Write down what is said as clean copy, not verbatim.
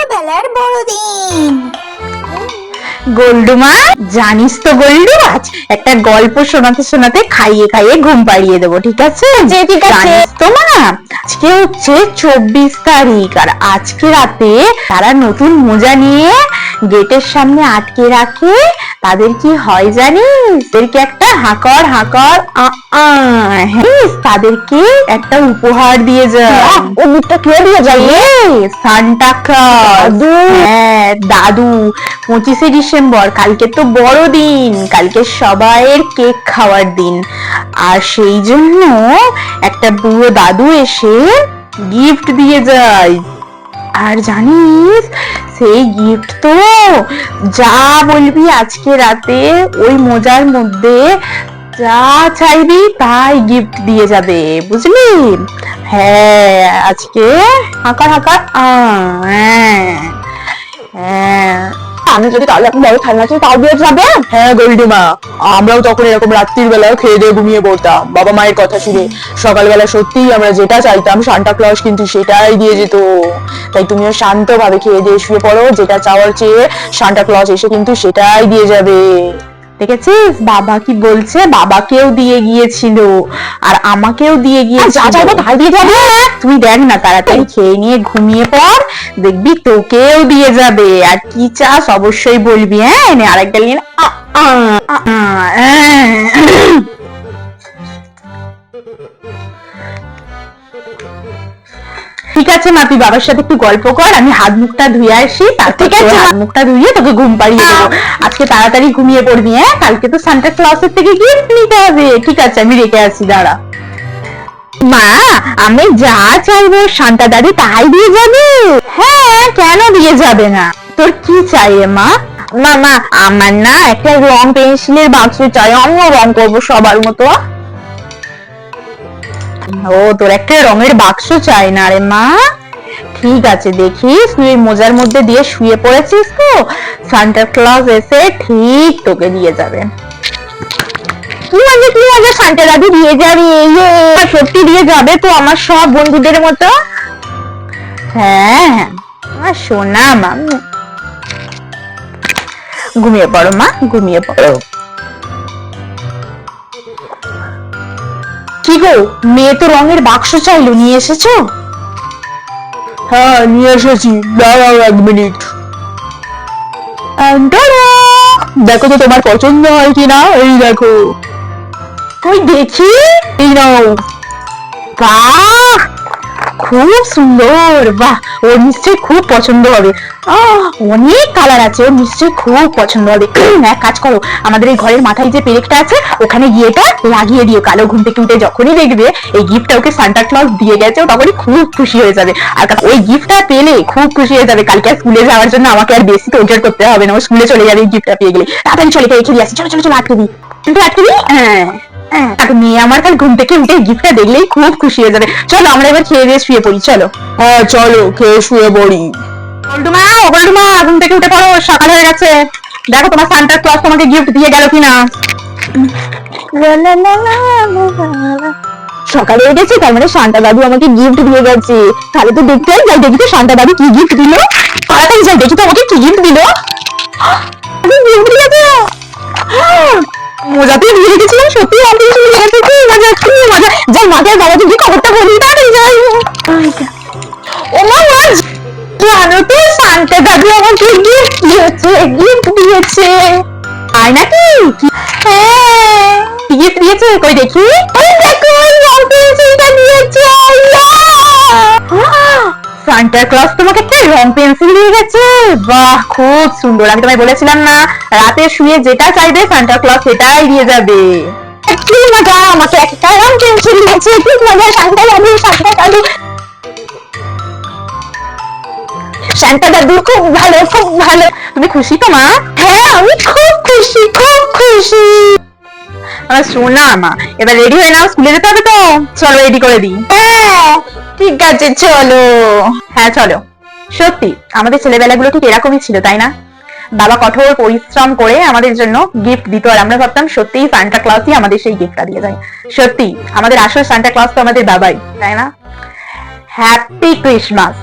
ছোটবেলার বড়দিন। গোল্ডু মা, জানিস তো গোল্ডু, আজ একটা গল্প শোনাতে শোনাতে খাইয়ে খাইয়ে ঘুম পাড়িয়ে দেবো, ঠিক আছে? ঠিক আছে। জানিস তো মা, আজকে হচ্ছে 24 তারিখ, আর আজকে রাতে তারা নতুন মোজা নিয়ে গেটের সামনে আটকে রাখে। তাদের কি হয় জানিস? তাদেরকে একটা হাঁকর হাঁকর তাদেরকে একটা উপহার দিয়ে যায়। ও মুখটা কে দিয়ে যায়? Santa Claus. হ্যাঁ দাদু। 25শে ডিসেম্বর, কালকে তো বড়দিন, কালকে সবাইয়ের কেক খাওয়ার দিন, আর সেই জন্য একটা বুড়ো দাদু এসে গিফট দিয়ে যায়। আর জানিস, সেই গিফট তো যা বলবি আজকে রাতে ওই মোজার মধ্যে যা চাইবি তাই গিফট দিয়ে যাবে, বুঝলি? হ্যাঁ, আজকে হাঁকার হাঁকার হ্যাঁ। আমি যদি তাহলে এখন বড় খেলনা চাই তাও দিয়ে যাবে? হ্যাঁ গোল্ডি মা, আমরাও তখন এরকম রাত্রির বেলায় খেয়ে দিয়ে ঘুমিয়ে পড়তাম বাবা মায়ের কথা শুনে। সকালবেলা সত্যিই আমরা যেটা চাইতাম সান্টা ক্লজ কিন্তু সেটাই দিয়ে যেত। তাই তুমিও শান্ত ভাবে খেয়ে দিয়ে শুয়ে পড়ো, যেটা চাওয়ার চেয়ে সান্টা ক্লজ এসে কিন্তু সেটাই দিয়ে যাবে। দেখেছিস বাবা কি বলছে? বাবাকেও দিয়ে গিয়েছিল আর আমাকেও দিয়ে গিয়েছিল। যা চাইবো তাই দিয়ে যাবে? তুই দেখ না, তাড়াতাড়ি খেয়ে নিয়ে ঘুমিয়ে পড়, দেখবি তোকেও দিয়ে যাবে। আর কি চাস অবশ্যই বলবি। হ্যাঁ, নে আরেকটা নিয়ে ঠিক আছে মা, তুই বাবার সাথে একটু গল্প কর, আমি হাত মুখটা ধুয়ে আসি, তারপর হাত মুখটা ধুয়ে তোকে ঘুম পাড়িয়ে দেবো। আজকে তাড়াতাড়ি ঘুমিয়ে পড়বি। হ্যাঁ, কালকে তো সান্টা ক্লজের থেকে গিফট নিতে হবে। ঠিক আছে, আমি রেখে আসি, দাঁড়া। মা, আমি যা চাইবো সান্টা দাদু তাই দিয়ে যাবে? হ্যাঁ, কেন দিয়ে যাবে না? তোর কি চাই রে মা? মামা, আমার না একটা রং পেন্সিলের বাক্স চাই, আমিও রং করবো সবার মতো। ও, তোর একটা রঙের বাক্স চাই না রে মা? ঠিক আছে, দেখিস তুই মোজার মধ্যে দিয়ে শুয়ে পড়েছিস তো, সান্টা ক্লজ এসে ঠিক তোকে দিয়ে যাবে। কি মজা, সান্টা দাদু দিয়ে যাবে? সত্যি দিয়ে যাবে তো আমার সব বন্ধুদের মতো? হ্যাঁ, আমার সোনা মা। ঘুমিয়ে পড়ো মা, ঘুমিয়ে পড়ো। কি গো, মেয়ে তো রঙের বাক্স চাইলো, নিয়ে এসেছো? হ্যাঁ নিয়ে এসেছি, দাঁড়াও 1 মিনিট। দেখো তো তোমার পছন্দ হয় কিনা। এই দেখো, তুই দেখি। এই নাও। বাহ, খুব সুন্দর। বাহ, ওর নিশ্চয়ই খুব পছন্দ হবে। অনেক কালার আছে, ওর নিশ্চয়ই খুব পছন্দ হবে। এক কাজ করো, আমাদের এই ঘরের মাথায় যে পেরেকটা আছে ওখানে গিয়ে এটা লাগিয়ে দিও। কালো ঘুম থেকে উঠে যখনই দেখবে এই গিফটটা ওকে সান্টা ক্লজ দিয়ে গেছে, ও তখনই খুব খুশি হয়ে যাবে। আর ওই গিফটটা পেলে খুব খুশি হয়ে যাবে। কালকে আর স্কুলে যাওয়ার জন্য আমাকে আর বেশি তোড়জোড় করতে হবে না, ও স্কুলে চলে যাবে এই গিফটটা পেয়ে গেলে। তাড়াতাড়ি চলে রেখে দিয়ে আসি। চলো চলো চলো, আটকে দিই, কিন্তু আটকে দিই। মেয়ে আমার কাল ঘুম থেকে উঠে গিফটটা দেখলেই খুব খুশি হয়ে যাবে। চলো আমরা এবার খেয়ে দিয়ে শুয়ে পড়ি, চলো। হ্যাঁ চলো, খেয়ে শুয়ে পড়ি। গোল্ডুমা, ও গোল্ডুমা, ঘুম থেকে উঠে পড়ো, সকাল হয়ে গেছে। দেখো তোমার সান্টা ক্লজ তোমাকে গিফট দিয়ে গেল কিনা। সকালে হয়ে গেছে, তার মানে সান্টা দাদু আমাকে গিফট দিয়ে গেছে। তাহলে তো দেখতে যাই, দেখি তো সান্টা দাদু কি গিফট দিল। তাড়াতাড়ি যাই, দেখি তো আমাকে কি গিফট দিল। গিফট দিয়েছে, মোজাতে দিয়ে রেখেছিলাম, সত্যি আমাকে দিয়ে গেছে। কি মজা, কি মজা। যাই মাকে আর বাবাকে কি খবরটা বলি, তাড়াতাড়ি যাই। ও মা, জানো তো সান্টা দাদু আমাকে গিফট দিয়েছে, গিফট দিয়েছে। আর নাকি? হ্যাঁ, কি গিফট দিয়েছে? কই দেখি। ওই দেখো, রং পেন্সিলটা দিয়েছে। সান্টা ক্লজ তোমাকে একটা রং পেন্সিল দিয়ে গেছে। বাহ, খুব সুন্দর। আমি তোমায় বলেছিলাম না, রাতে শুয়ে যেটা চাইবে সান্টা ক্লজ সেটাই দিয়ে যাবে। কি মজা, আমাকে একটা রং পেন্সিল দিয়েছে। কি মজা, সান্টা দাদু, সান্টা দাদু, সান্টা দাদু খুব ভালো, খুব ভালো। তুমি খুশি তো মা? হ্যাঁ, আমি খুব খুশি, খুব খুশি। আমার সোনা মা, এবার রেডি হয়ে নাও, স্কুলে যেতে হবে তো। চলো রেডি করে দিই। হ্যাঁ ঠিক আছে, চলো। হ্যাঁ চলো। সত্যি আমাদের ছেলেবেলাগুলো ঠিক এরকমই ছিল, তাই না? বাবা কঠোর পরিশ্রম করে আমাদের জন্য গিফট দিত, আর আমরা ভাবতাম সত্যিই সান্টা ক্লজই আমাদের সেই গিফটটা দিয়ে যায়। সত্যি আমাদের আসল সান্টা ক্লজ তো আমাদের বাবাই, তাই না? Happy Christmas.